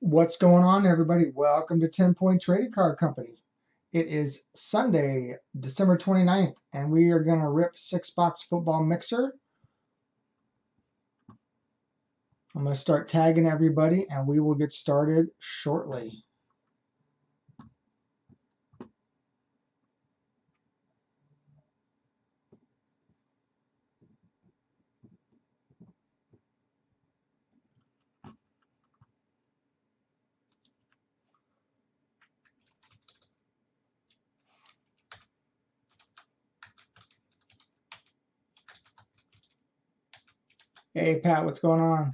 What's going on, everybody? Welcome to 10 Point Trading Card Company. It is Sunday, December 29th, and we are going to rip 6-box football mixer. I'm going to start tagging everybody, and we will get started shortly. Hey, Pat, what's going on?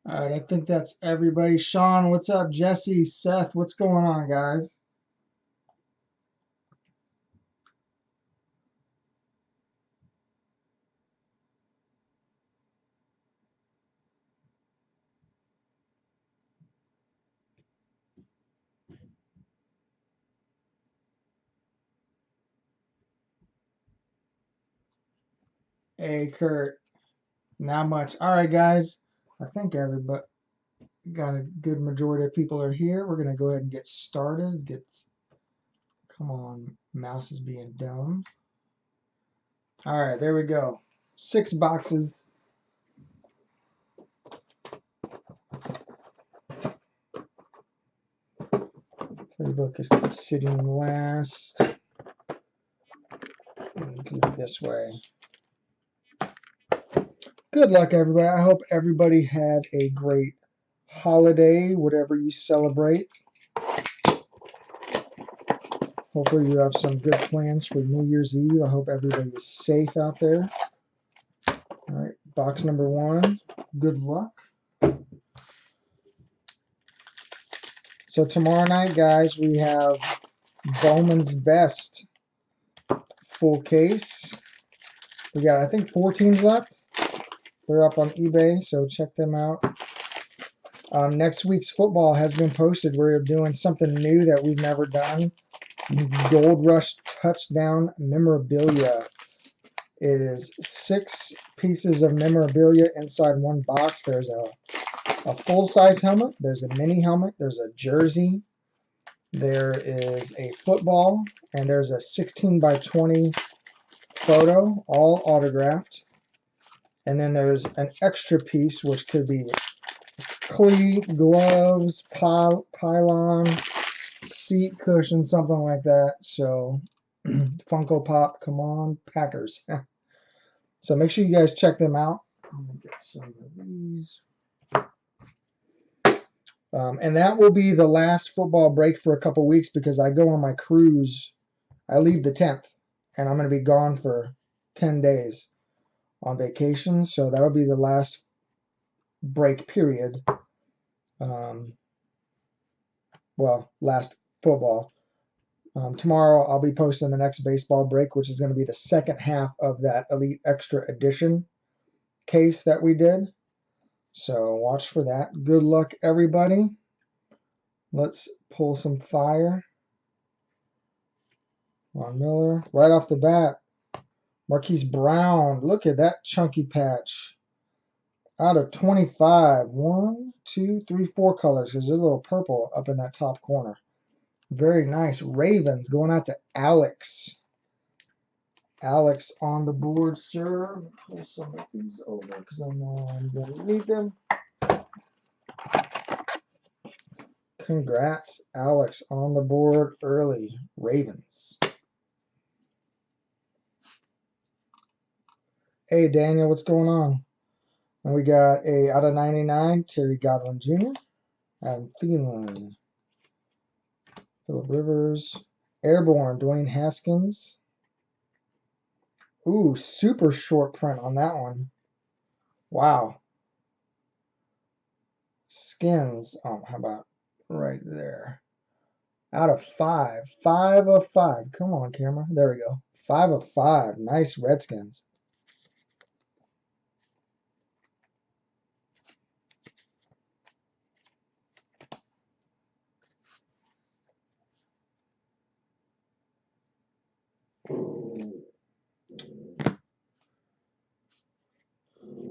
All right, I think that's everybody. Sean, what's up? Jesse, Seth, what's going on, guys? Hey, Kurt, not much. All right, guys, I think everybody got a good majority of people are here. We're going to go ahead and get started. Come on, mouse is being dumb. All right, there we go. 6 boxes. Playbook is sitting last. Go this way. Good luck, everybody. I hope everybody had a great holiday, whatever you celebrate. Hopefully you have some good plans for New Year's Eve. I hope everybody is safe out there. All right, box number 1. Good luck. So tomorrow night, guys, we have Bowman's Best full case. We got, I think, 4 teams left. They're up on eBay, so check them out. Next week's football has been posted. We're doing something new that we've never done. Gold Rush touchdown memorabilia. It is 6 pieces of memorabilia inside one box. There's a full-size helmet. There's a mini helmet. There's a jersey. There is a football. And there's a 16 by 20 photo, all autographed. And then there's an extra piece, which could be cleat, gloves, pylon, seat cushion, something like that. So Funko Pop, come on, Packers. So make sure you guys check them out. I'm gonna get some of these. And that will be the last football break for a couple weeks because I go on my cruise. I leave the 10th, and I'm going to be gone for 10 days on vacation. So that'll be the last break period. Well, last football. Tomorrow I'll be posting the next baseball break, which is going to be the second half of that Elite Extra Edition case that we did. So watch for that. Good luck, everybody. Let's pull some fire. Von Miller, right off the bat. Marquise Brown, look at that chunky patch. Out of 25. 1, 2, 3, 4 colors. There's a little purple up in that top corner. Very nice. Ravens going out to Alex. Alex on the board, sir. Pull some of these over because I know I'm going to need them. Congrats, Alex, on the board early. Ravens. Hey, Daniel, what's going on? And we got a out of 99, Terry Godwin Jr., Adam Thielen, Phillip Rivers, Airborne, Dwayne Haskins. Ooh, super short print on that one. Wow. Skins. Oh, how about right there? Out of 5. 5 of 5. Come on, camera. There we go. 5 of 5. Nice Redskins.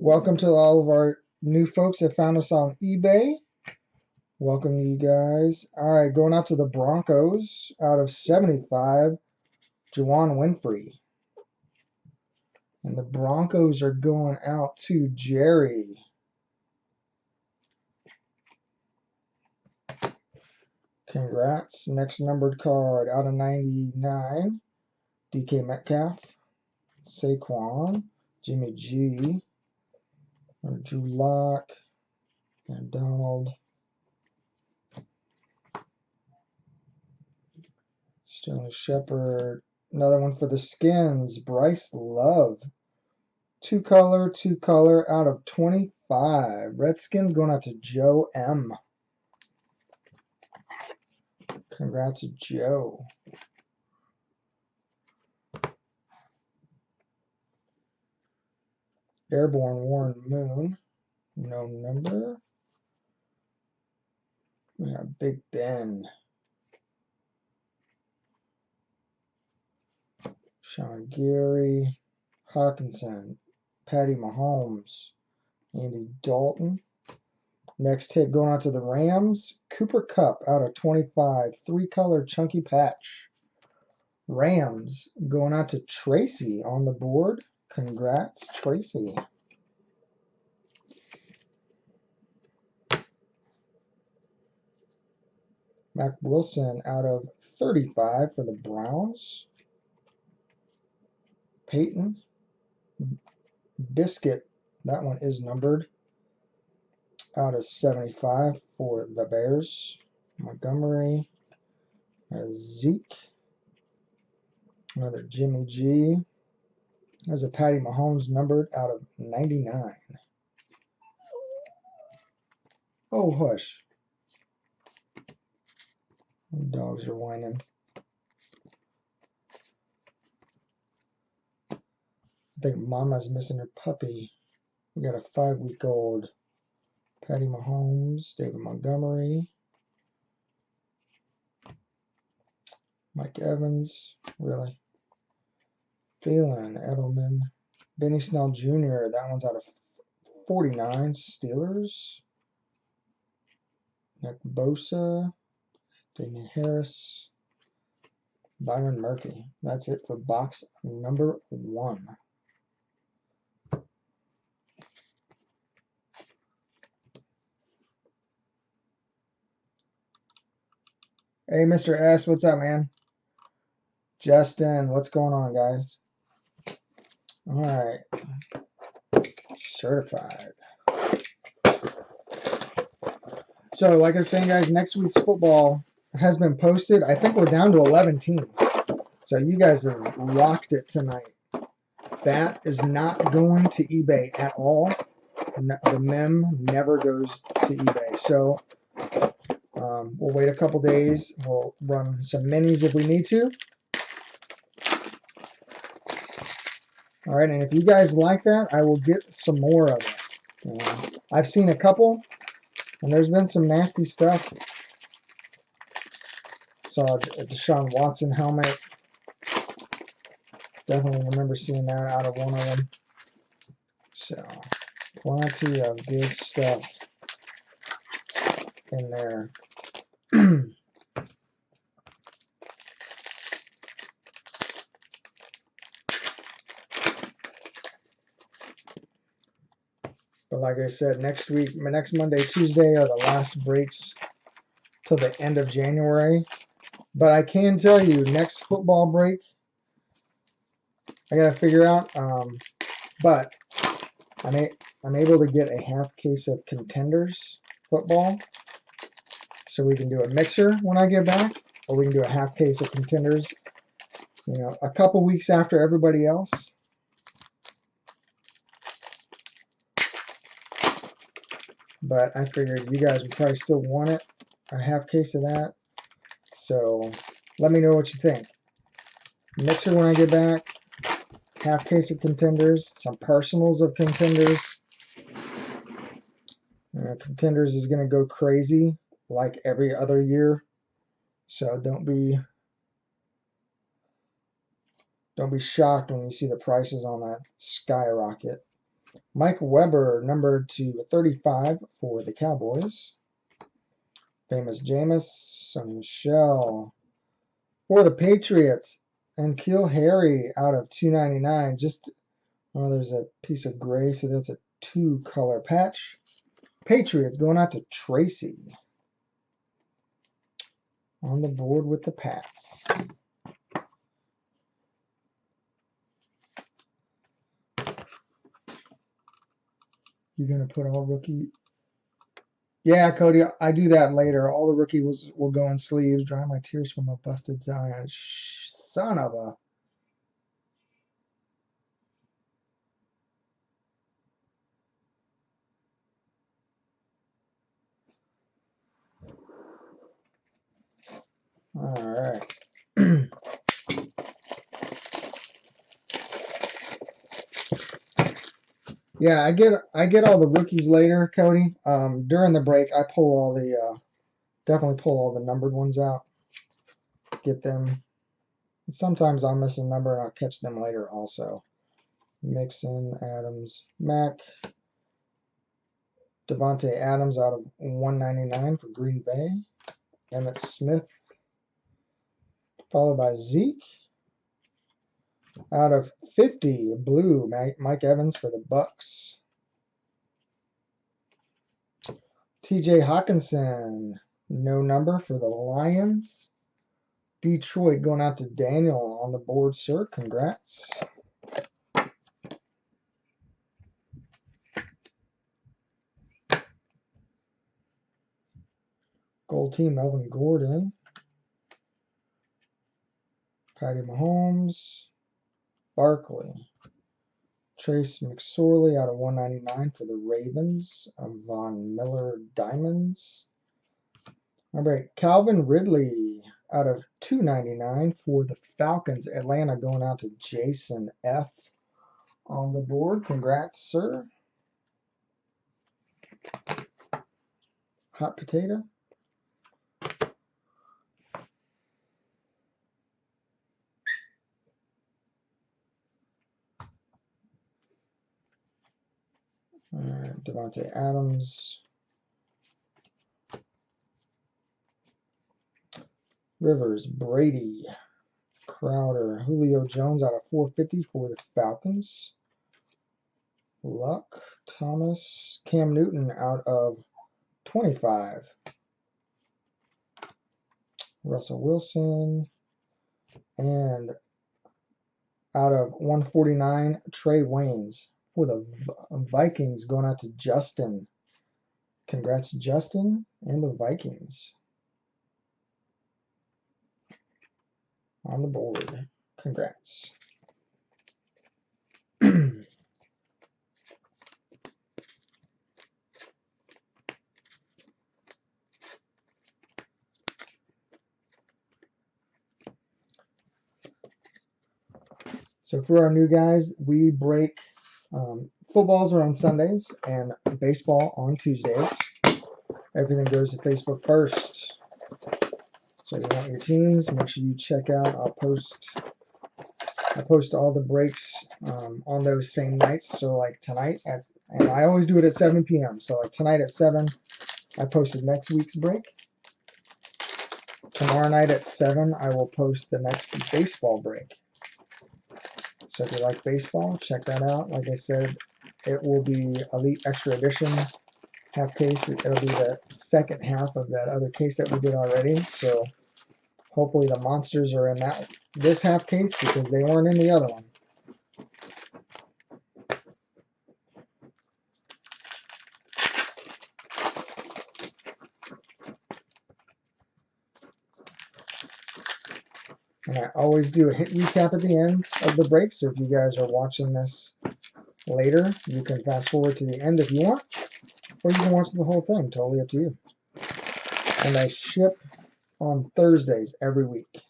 Welcome to all of our new folks that found us on eBay. Welcome you guys. All right, going out to the Broncos out of 75, Juwan Winfrey. And the Broncos are going out to Jerry. Congrats. Next numbered card out of 99, DK Metcalf, Saquon, Jimmy G, Drew Lock, and Donald. Sterling Shepard. Another one for the Skins. Bryce Love. Two color out of 25. Redskins going out to Joe M. Congrats, Joe. Airborne Warren Moon. No number. We have Big Ben. Sean Gary. Hawkinson. Patty Mahomes. Andy Dalton. Next hit going out to the Rams. Cooper Kupp out of 25. Three-color chunky patch. Rams going out to Tracy on the board. Congrats, Tracy. Mac Wilson out of 35 for the Browns. Peyton. Biscuit, that one is numbered. Out of 75 for the Bears. Montgomery. Zeke. Another Jimmy G. There's a Patty Mahomes numbered out of 99. Oh, hush. Dogs are whining. I think Mama's missing her puppy. We got a 5-week-old Patty Mahomes, David Montgomery, Mike Evans, really. Thielen, Edelman, Benny Snell Jr., that one's out of 49, Steelers. Nick Bosa, Damian Harris, Byron Murphy. That's it for box number 1. Hey, Mr. S, what's up, man? Justin, what's going on, guys? All right. Certified. So, like I was saying, guys, next week's football has been posted. I think we're down to 11 teams. So, you guys have rocked it tonight. That is not going to eBay at all. The mem never goes to eBay. So, we'll wait a couple days. We'll run some minis if we need to. All right, and if you guys like that, I will get some more of it. I've seen a couple, and there's been some nasty stuff. Saw a Deshaun Watson helmet. Definitely remember seeing that out of one of them. So, plenty of good stuff in there. But like I said, next week, next Monday, Tuesday are the last breaks till the end of January. But I can tell you, next football break, I gotta figure out. But I'm able to get a half case of Contenders football, so we can do a mixer when I get back, or we can do a half case of Contenders, you know, a couple weeks after everybody else. But I figured you guys would probably still want it, a half case of that. So let me know what you think. Mixer when I get back, half case of Contenders, some personals of Contenders. Contenders is going to go crazy like every other year. So don't be shocked when you see the prices on that skyrocket. Mike Weber, number 235 for the Cowboys. Famous Jameis, Sonny Michel for the Patriots. And Kill Harry out of 299. Just, oh, there's a piece of gray, so that's a 2-color patch. Patriots going out to Tracy. On the board with the Pats. You're going to put all rookie? Yeah, Cody, I do that later. All the rookie will go in sleeves. Dry my tears from a busted Zion. Son of a... All right. Yeah, I get all the rookies later, Cody. During the break, I pull all the definitely pull all the numbered ones out. Get them. Sometimes I'll miss a number and I'll catch them later also. Mixon, Adams, Mack, Devontae Adams out of 199 for Green Bay. Emmitt Smith, followed by Zeke. Out of 50, blue, Mike Evans for the Bucks. TJ Hawkinson, no number for the Lions. Detroit going out to Daniel on the board, sir. Congrats. Gold team, Melvin Gordon. Patty Mahomes. Barkley. Trace McSorley out of 199 for the Ravens. Von Miller Diamonds. All right, Calvin Ridley out of 299 for the Falcons. Atlanta going out to Jason F. on the board. Congrats, sir. Hot potato. All right, Devontae Adams. Rivers, Brady, Crowder, Julio Jones out of 450 for the Falcons. Luck, Thomas, Cam Newton out of 25. Russell Wilson, and out of 149, Trey Waynes for the Vikings going out to Justin. Congrats, Justin and the Vikings. On the board. Congrats. So for our new guys, we break footballs are on Sundays and baseball on Tuesdays. Everything goes to Facebook first. So if you want your teams, make sure you check out. I post all the breaks on those same nights. So like tonight, and I always do it at 7 p.m. So like tonight at 7, I posted next week's break. Tomorrow night at 7, I will post the next baseball break. So if you like baseball, check that out. Like I said, it will be Elite Extra Edition half case. It'll be the second half of that other case that we did already. So hopefully the monsters are in this half case because they weren't in the other one. And I always do a hit recap at the end of the break, so if you guys are watching this later, you can fast forward to the end if you want, or you can watch the whole thing, totally up to you. And I ship on Thursdays every week.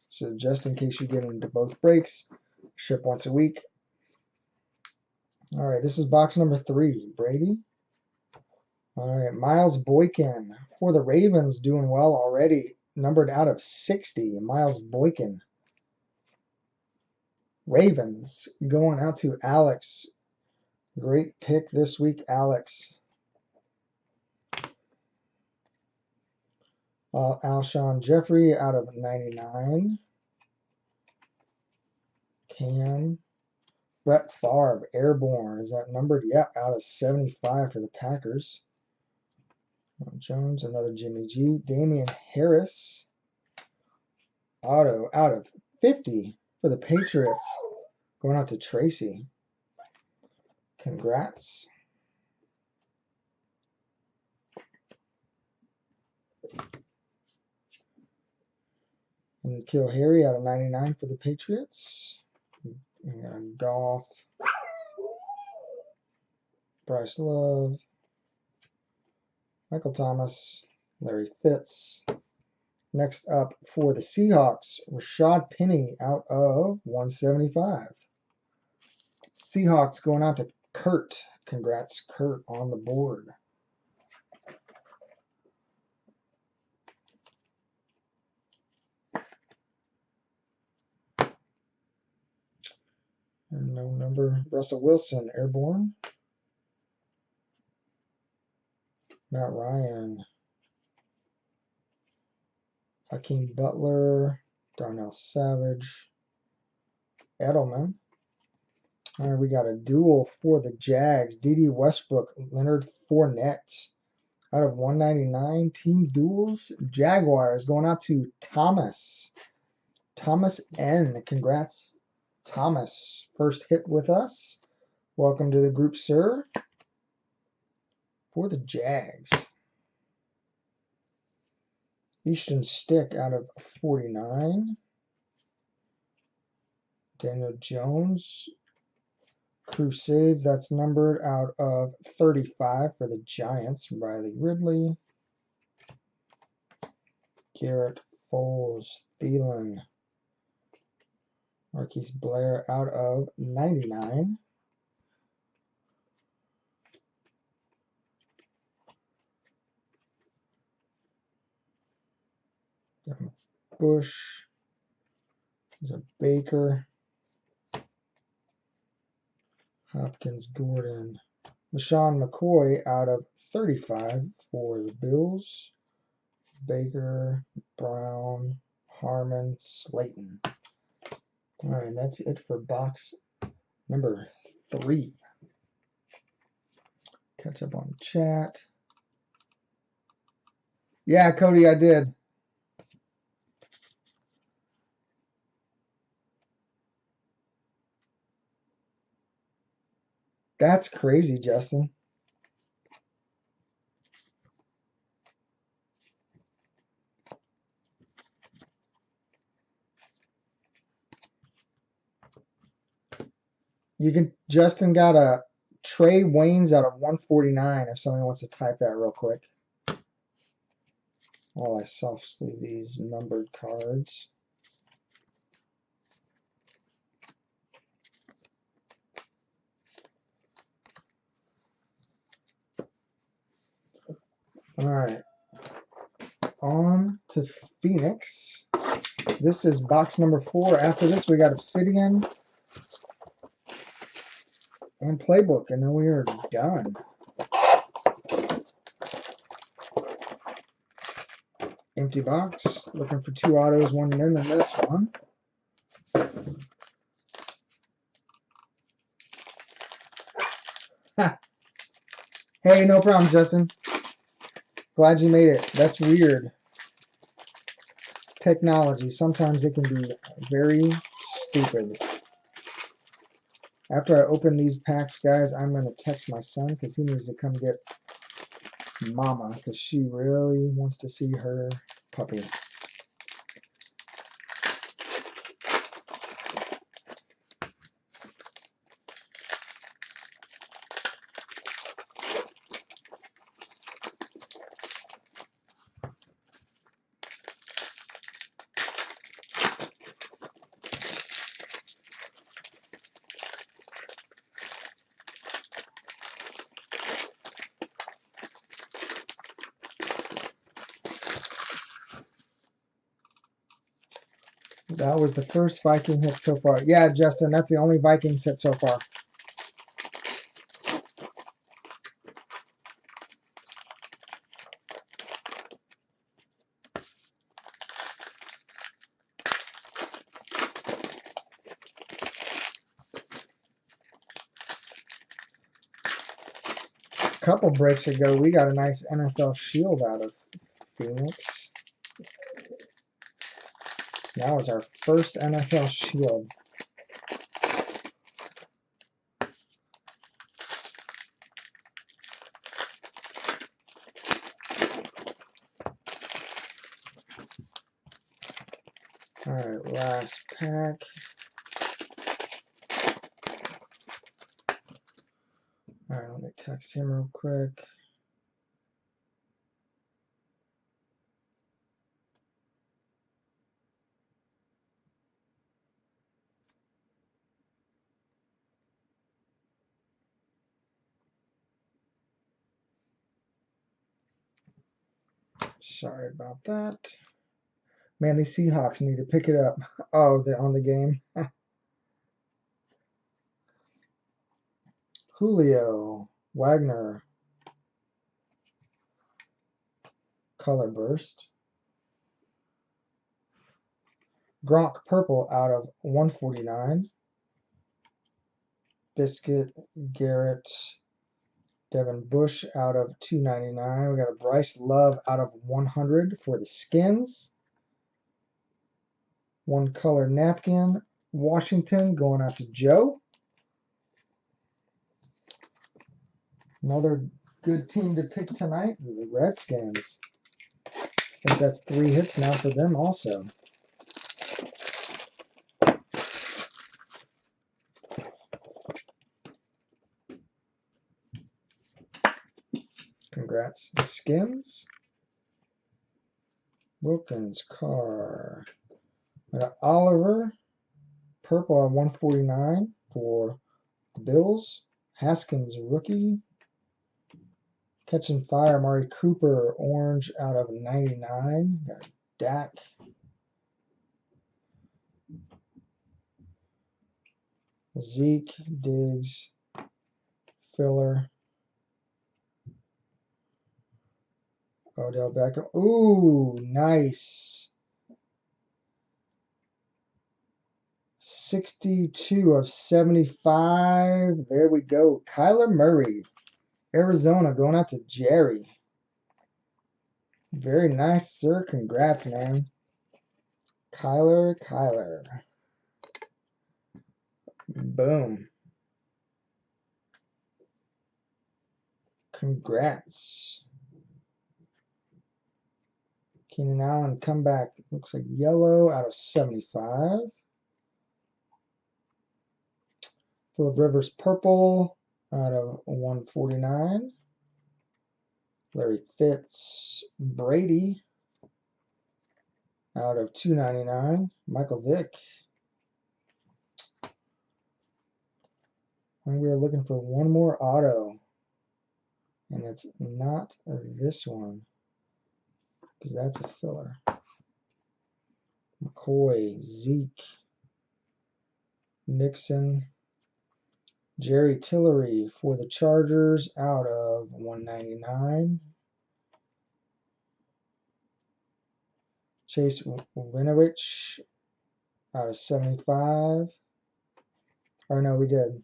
So just in case you get into both breaks, ship once a week. All right, this is box number 3, Brady. All right, Miles Boykin for the Ravens, doing well already, numbered out of 60. Miles Boykin. Ravens going out to Alex. Great pick this week, Alex. Alshon Jeffrey out of 99. Cam. Brett Favre, Airborne. Is that numbered? Yep, out of 75 for the Packers. Jones, another Jimmy G. Damian Harris. Auto out of 50 for the Patriots. Going out to Tracy. Congrats. And Kill Harry out of 99 for the Patriots. And Goff. Bryce Love. Michael Thomas. Larry Fitz. Next up for the Seahawks, Rashad Penny out of 175. Seahawks going out to Kurt. Congrats, Kurt, on the board. And no number. Russell Wilson, Airborne. Matt Ryan. Hakeem Butler. Darnell Savage. Edelman. All right, we got a duel for the Jags. D.D. Westbrook, Leonard Fournette. Out of 199, team duels. Jaguars going out to Thomas. Thomas N. Congrats, Thomas. First hit with us. Welcome to the group, sir. For the Jags. Easton Stick out of 49. Daniel Jones. Crusades, that's numbered out of 35 for the Giants. Riley Ridley. Garrett Foles. Thielen. Marquise Blair out of 99. Bush. There's a Baker. Hopkins, Gordon. LaShawn McCoy out of 35 for the Bills. Baker, Brown, Harmon, Slayton. All right, that's it for box number 3. Catch up on chat. Yeah, Cody, I did. That's crazy, Justin. Justin got a Trey Waynes out of 149 if somebody wants to type that real quick. While I soft sleeve these numbered cards. All right. On to Phoenix. This is box number 4. After this, we got Obsidian and Playbook, and then we are done. Empty box. Looking for 2 autos, 1 min in this one. Ha. Hey, no problem, Justin. Glad you made it. That's weird. Technology. Sometimes it can be very stupid. After I open these packs, guys, I'm going to text my son because he needs to come get Mama because she really wants to see her puppy. That was the first Viking hit so far. Yeah, Justin, that's the only Vikings hit so far. A couple breaks ago, we got a nice NFL shield out of Phoenix. That was our first NFL shield. Alright, last pack. Alright, let me text him real quick. Sorry about that. Man, these Seahawks need to pick it up. Oh, they're on the game. Julio, Wagner, color burst. Gronk purple out of 149. Biscuit, Garrett, Devin Bush out of 299. We got a Bryce Love out of 100 for the Skins. One color napkin. Washington going out to Joe. Another good team to pick tonight, the Redskins. I think that's 3 hits now for them also. Congrats, Skins. Wilkins, Carr. We got Oliver, purple on 149 for the Bills. Haskins, rookie. Catching fire, Amari Cooper, orange out of 99. Got Dak. Zeke, Diggs, Filler. Odell Beckham. Ooh, nice. 62 of 75. There we go. Kyler Murray, Arizona, going out to Jerry. Very nice, sir. Congrats, man. Kyler. Boom. Congrats. Keenan Allen comeback. Looks like yellow out of 75. Phillip Rivers purple out of 149. Larry Fitz Brady out of 299. Michael Vick. And we are looking for one more auto. And it's not this one, because that's a filler. McCoy, Zeke, Mixon, Jerry Tillery for the Chargers out of 199. Chase Winovich out of 75. Or no, we did.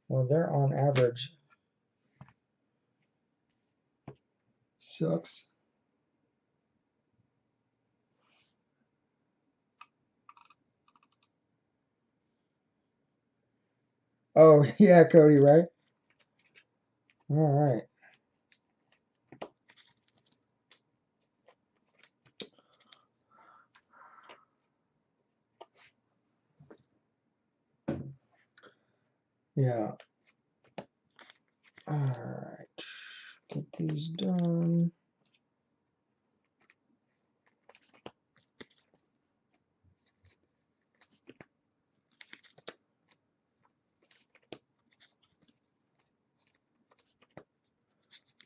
Well, they're on average. Sucks. Oh, yeah, Cody, right? All right. Yeah. All right. Get these done.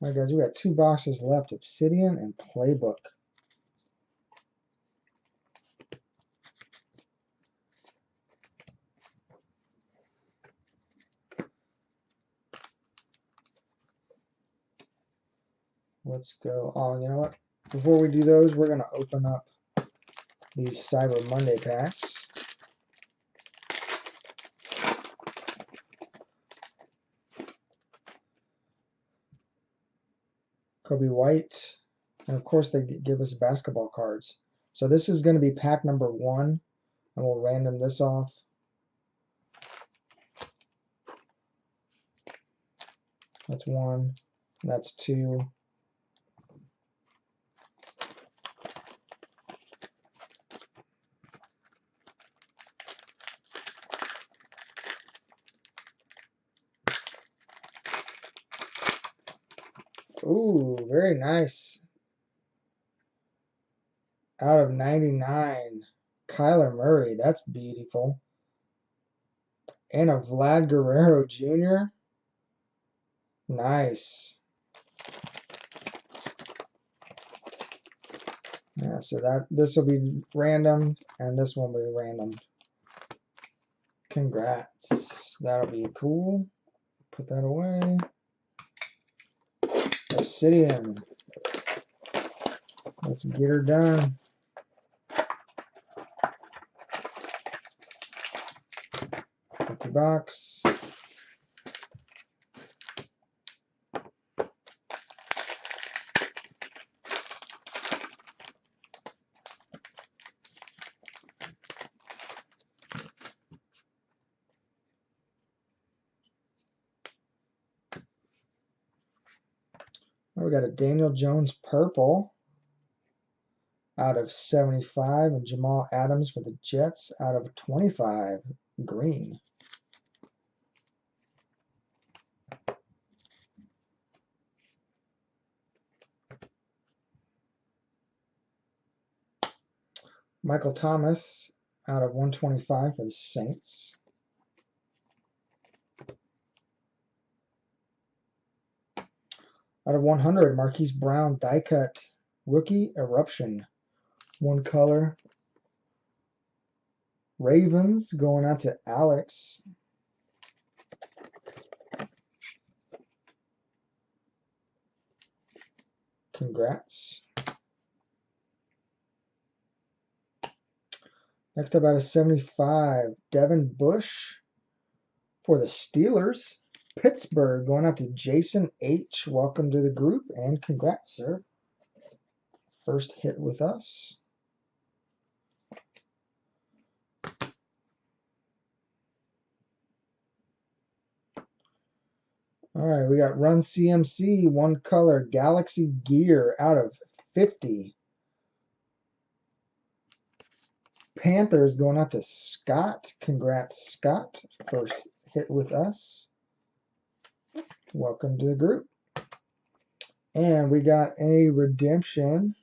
All right, guys, we got 2 boxes left, Obsidian and Playbook. Let's go. Oh, you know what? Before we do those, we're going to open up these Cyber Monday packs. Kobe White. And of course, they give us basketball cards. So this is going to be pack number 1. And we'll random this off. That's 1. That's 2. Ooh, very nice. Out of 99, Kyler Murray. That's beautiful. And a Vlad Guerrero Jr. Nice. Yeah, so this will be random, and this one will be random. Congrats. That'll be cool. Put that away. Obsidian. Let's get her done. Empty box. Oh, we got a Daniel Jones purple out of 75, and Jamal Adams for the Jets out of 25 green. Michael Thomas out of 125 for the Saints. Out of 100, Marquise Brown die cut rookie eruption. 1 color. Ravens going out to Alex. Congrats. Next up out of 75, Devin Bush for the Steelers. Pittsburgh going out to Jason H. Welcome to the group and congrats, sir. First hit with us. All right, we got Run CMC, 1 color, Galaxy Gear out of 50. Panthers going out to Scott. Congrats, Scott. First hit with us. Welcome to the group. And we got a redemption.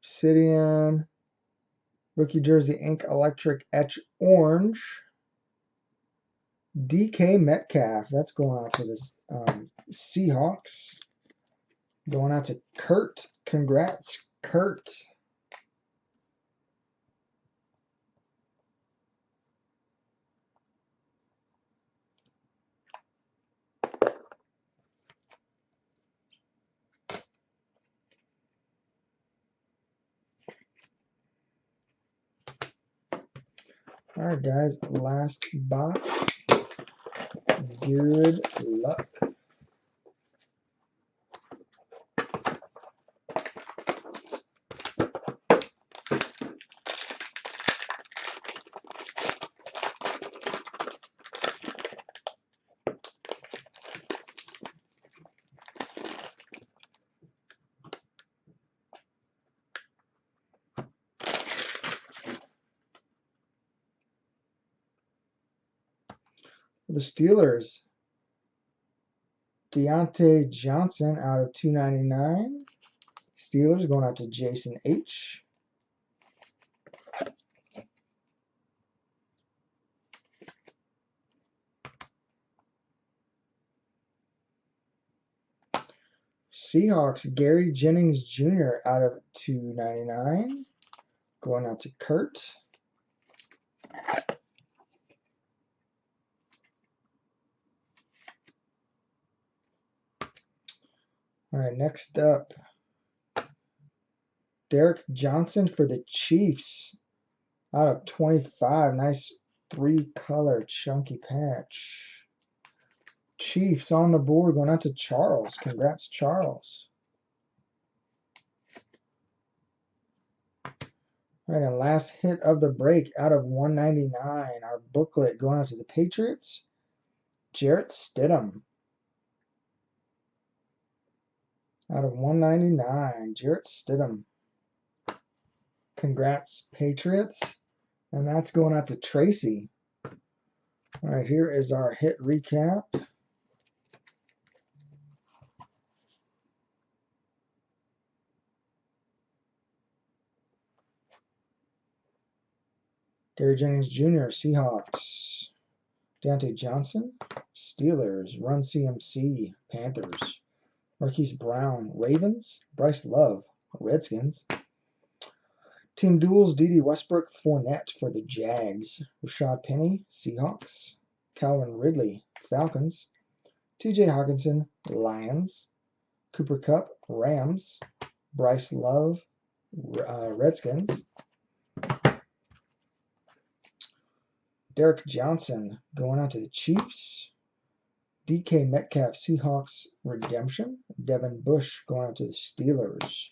Obsidian. Rookie Jersey Ink Electric Etch Orange. DK Metcalf. That's going out to the Seahawks. Going out to Kurt. Congrats, Kurt. All right, guys, last box. Good luck. The Steelers, Deontay Johnson out of 299. Steelers going out to Jason H. Seahawks, Gary Jennings Jr. out of 299. Going out to Kurt. All right, next up, Derek Johnson for the Chiefs out of 25. Nice 3-color chunky patch. Chiefs on the board going out to Charles. Congrats, Charles. All right, and last hit of the break out of 199. Our booklet going out to the Patriots. Jarrett Stidham. Out of 199, Jarrett Stidham. Congrats, Patriots. And that's going out to Tracy. All right, here is our hit recap. Gary Jennings Jr., Seahawks. Deontay Johnson, Steelers. Run CMC, Panthers. Marquise Brown, Ravens. Bryce Love, Redskins. Team duels, D.D. Westbrook, Fournette for the Jags. Rashad Penny, Seahawks. Calvin Ridley, Falcons. T.J. Hawkinson, Lions. Cooper Kupp, Rams. Bryce Love, Redskins. Derek Johnson going out to the Chiefs. DK Metcalf, Seahawks Redemption. Devin Bush going out to the Steelers.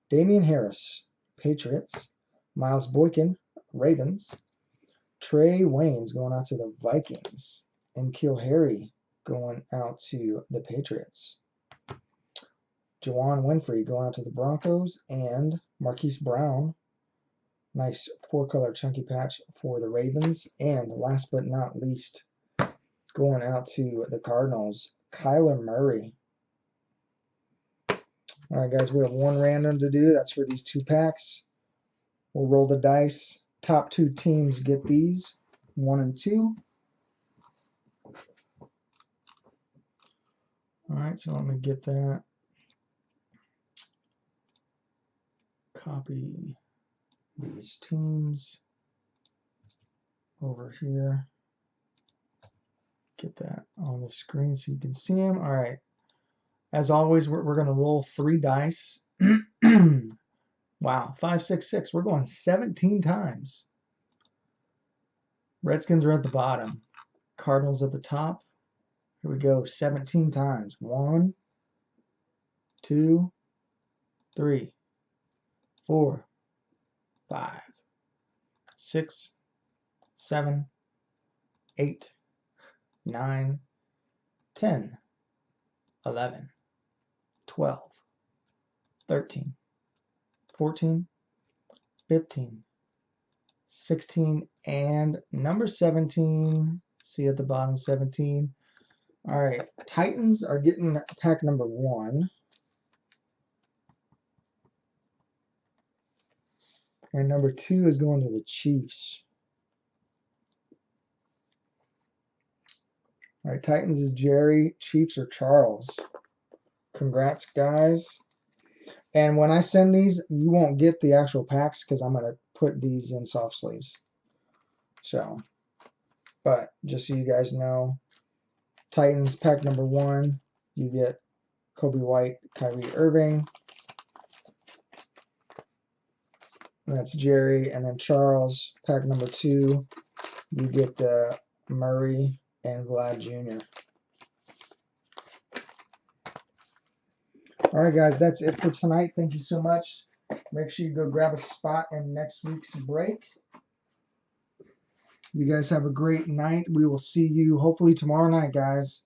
Damian Harris, Patriots. Miles Boykin, Ravens. Trey Waynes going out to the Vikings. And N'Keal Harry going out to the Patriots. Juwann Winfrey going out to the Broncos. And Marquise Brown, nice 4-color chunky patch for the Ravens. And last but not least, going out to the Cardinals, Kyler Murray. All right, guys, we have one random to do. That's for these 2 packs. We'll roll the dice. Top 2 teams get these, 1 and 2. All right, so let me get that. Copy these teams over here. Get that on the screen so you can see them. All right. As always, we're going to roll 3 dice. Wow, 5, 6, 6. We're going 17 times. Redskins are at the bottom. Cardinals at the top. Here we go, 17 times. 1, 2, 3, 4, 5, 6, 7, 8, 9, 10, 11, 12, 13, 14, 15, 16, and number 17. See at the bottom, 17. All right, Titans are getting pack number 1. And number 2 is going to the Chiefs. All right, Titans is Jerry. Chiefs are Charles. Congrats, guys. And when I send these, you won't get the actual packs because I'm going to put these in soft sleeves. So, but just so you guys know, Titans pack number 1, you get Kobe White, Kyrie Irving. That's Jerry. And then Charles, pack number 2, you get Murray and Vlad Jr. All right, guys, that's it for tonight. Thank you so much. Make sure you go grab a spot in next week's break. You guys have a great night. We will see you hopefully tomorrow night, guys.